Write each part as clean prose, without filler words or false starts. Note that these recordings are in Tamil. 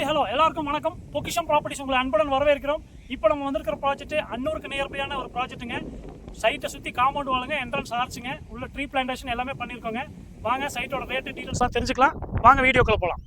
ஹாய் ஹலோ எல்லாருக்கும் வணக்கம். பொக்கிஷம் ப்ராப்பர்ட்டிஸ் உங்களை அன்புடன் வரவேற்கிறோம். இப்போ நம்ம வந்திருக்கிற ப்ராஜெக்ட் அன்னூருக்கு நியர்பையான ஒரு ப்ராஜெக்ட்டுங்க. சைட்டை சுற்றி காம்பவுண்ட் வாழுங்க, என்ட்ரன்ஸ் ஆர்ச்சுங்க, உள்ள ட்ரீ பிளான்டேஷன் எல்லாமே பண்ணியிருக்கோங்க. வாங்க சைட்டோட ரேட்டு டீட்டெயில்ஸாக தெரிஞ்சுக்கலாம். வாங்க வீடியோக்குள்ளே போகலாம்.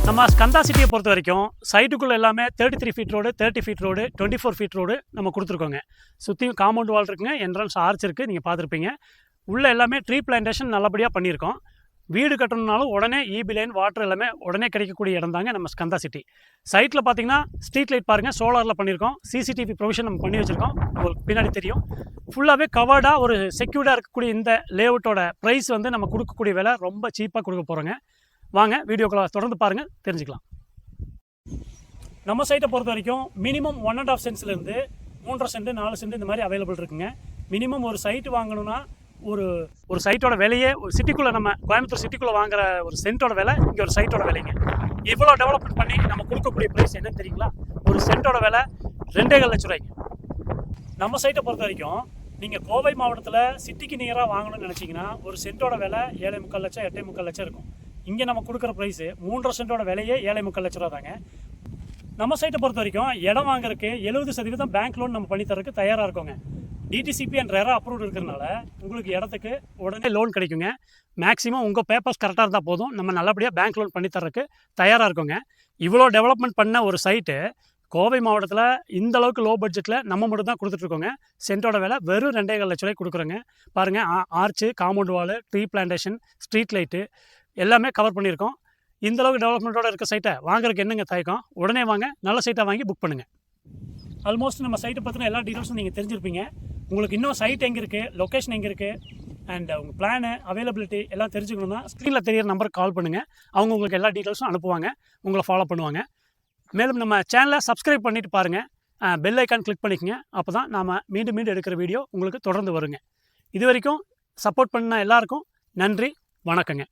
நம்ம ஸ்கந்தா சிட்டியை பொறுத்த வரைக்கும் சைட்டுக்குள்ளே எல்லாமே 33 feet road, 30 feet road, 24 feet road நம்ம கொடுத்துருக்கோங்க. சுற்றியும் காம்பவுண்ட் வால் இருக்குங்க, என்ட்ரன்ஸ் ஆர்ச் இருக்குது, நீங்கள் பார்த்துருப்பீங்க. உள்ளே எல்லாமே ட்ரீ பிளான்டேஷன் நல்லபடியாக பண்ணியிருக்கோம். வீடு கட்டணுன்னாலும் உடனே இபி லைன், வாட்டர் எல்லாமே உடனே கிடைக்கக்கூடிய இடம் தாங்க நம்ம ஸ்கந்தா சிட்டி. சைட்டில் பார்த்தீங்கன்னா ஸ்ட்ரீட் லைட் பாருங்கள், சோலாரில் பண்ணியிருக்கோம். சிசிடிவி ப்ரொவிஷன் நம்ம பண்ணி வச்சுருக்கோம், உங்களுக்கு பின்னாடி தெரியும். ஃபுல்லாகவே கவர்டாக ஒரு செக்யூர்டாக இருக்கக்கூடிய இந்த லேஅவுட்டோட ப்ரைஸ் வந்து நம்ம கொடுக்கக்கூடிய விலை ரொம்ப சீப்பாக கொடுக்க போகிறோங்க. வாங்க வீடியோக்களை தொடர்ந்து பாருங்கள், தெரிஞ்சுக்கலாம். நம்ம சைட்டை பொறுத்த வரைக்கும் மினிமம் 1.5 சென்ட்ஸ்லேருந்து 3.5 சென்ட் 4 சென்ட் இந்த மாதிரி அவைலபிள் இருக்குங்க. மினிமம் ஒரு சைட்டு வாங்கணும்னா ஒரு சைட்டோட விலையே ஒரு சிட்டிக்குள்ளே, நம்ம கோயம்புத்தூர் சிட்டிக்குள்ளே வாங்குற ஒரு சென்ட்டோட விலை இங்கே ஒரு சைட்டோட விலைங்க. இவ்வளோ டெவலப்மெண்ட் பண்ணி நம்ம கொடுக்கக்கூடிய ப்ரைஸ் என்னன்னு தெரியுங்களா? ஒரு சென்ட்டோட விலை 2.5 லட்ச ரூபாய்க்கு. நம்ம சைட்டை பொறுத்த வரைக்கும் நீங்கள் கோவை மாவட்டத்தில் சிட்டிக்கு நியராக வாங்கணும்னு நினச்சிங்கன்னா ஒரு சென்ட்டோட விலை 7.25 லட்சம் 8.25 லட்சம் இருக்கும். இங்கே நம்ம கொடுக்குற ப்ரைஸு 3.5 சென்ட்டோட விலையே 7.25 லட்ச ரூபா தாங்க. நம்ம சைட்டை பொறுத்த வரைக்கும் இடம் வாங்குறதுக்கு 70% பேங்க் லோன் நம்ம பண்ணித்தரதுக்கு தயாராக இருக்கோங்க. டிடிசிபி அண்ட் ரெரா அப்ரூவ்டு இருக்கிறதுனால உங்களுக்கு இடத்துக்கு உடனே லோன் கிடைக்குங்க. மேக்ஸிமம் உங்கள் பேப்பர்ஸ் கரெக்டாக இருந்தால் போதும், நம்ம நல்லபடியாக பேங்க் லோன் பண்ணித்தரதுக்கு தயாராக இருக்கோங்க. இவ்வளோ டெவலப்மெண்ட் பண்ண ஒரு சைட்டு கோவை மாவட்டத்தில் இந்த அளவுக்கு லோ பட்ஜெட்டில் நம்ம மட்டும் தான் கொடுத்துட்ருக்கோங்க. சென்ட்டோட விலை வெறும் 2.25 லட்ச ரூபாய்க்கு கொடுக்குறோங்க. பாருங்கள், arch, compound wall, tree plantation, street light எல்லாமே கவர் பண்ணியிருக்கோம். இந்த அளவுக்கு டெவலப்மெண்ட்டோட இருக்க சைட்டை வாங்குறதுக்கு என்னங்க தயக்கம்? உடனே வாங்க, நல்ல சைட்டாக வாங்கி புக் பண்ணுங்கள். ஆல்மோஸ்ட் நம்ம சைட்டை பற்றின எல்லா டீட்டெயில்ஸும் நீங்கள் தெரிஞ்சிருப்பீங்க. உங்களுக்கு இன்னும் சைட் எங்கே இருக்குது, லொக்கேஷன் எங்கே இருக்குது, அண்ட் உங்கள் பிளானு, அவைலபிலிட்டி எல்லாம் தெரிஞ்சுக்கணும்னா ஸ்க்ரீனில் தெரியிற நம்பருக்கு கால் பண்ணுங்கள். அவங்க உங்களுக்கு எல்லா டீட்டெயில்ஸும் அனுப்புவாங்க, உங்களை ஃபாலோ பண்ணுவாங்க. மேலும் நம்ம சேனலை சப்ஸ்கிரைப் பண்ணிவிட்டு பாருங்கள், பெல் ஐக்கான் கிளிக் பண்ணிக்கங்க. அப்போ தான் நாம் மீண்டும் எடுக்கிற வீடியோ உங்களுக்கு தொடர்ந்து வருங்க. இது வரைக்கும் சப்போர்ட் பண்ண எல்லாருக்கும் நன்றி, வணக்கங்க.